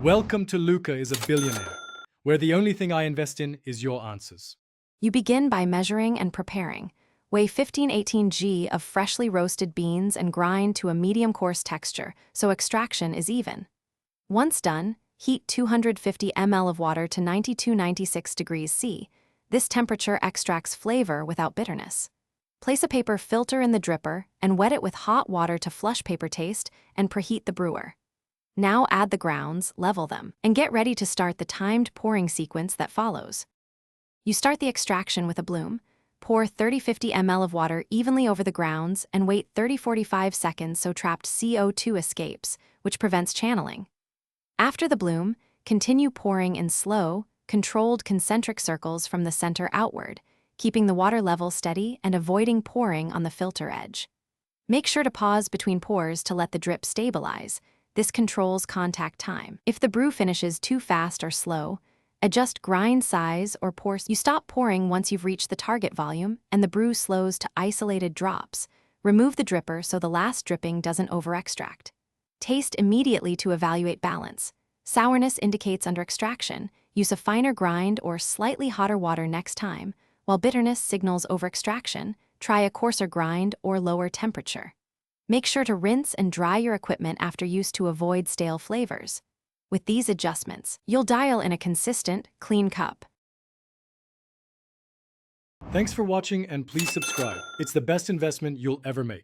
Welcome to Luca is a Billionaire, where the only thing I invest in is your answers. You begin by measuring and preparing. Weigh 15-18 g of freshly roasted beans and grind to a medium coarse texture so extraction is even. Once done, heat 250 ml of water to 92-96 degrees C. This temperature extracts flavor without bitterness. Place a paper filter in the dripper and wet it with hot water to flush paper taste and preheat the brewer. Now add the grounds, level them, and get ready to start the timed pouring sequence that follows. You start the extraction with a bloom. Pour 30-50 ml of water evenly over the grounds and wait 30-45 seconds so trapped CO2 escapes, which prevents channeling. After the bloom, continue pouring in slow, controlled concentric circles from the center outward, keeping the water level steady and avoiding pouring on the filter edge. Make sure to pause between pours to let the drip stabilize. This controls contact time. If the brew finishes too fast or slow, adjust grind size or pour. You stop pouring once you've reached the target volume and the brew slows to isolated drops. Remove the dripper so the last dripping doesn't over-extract. Taste immediately to evaluate balance. Sourness indicates under extraction. Use a finer grind or slightly hotter water next time, while bitterness signals over-extraction. Try a coarser grind or lower temperature. Make sure to rinse and dry your equipment after use to avoid stale flavors. With these adjustments, you'll dial in a consistent, clean cup. Thanks for watching and please subscribe. It's the best investment you'll ever make.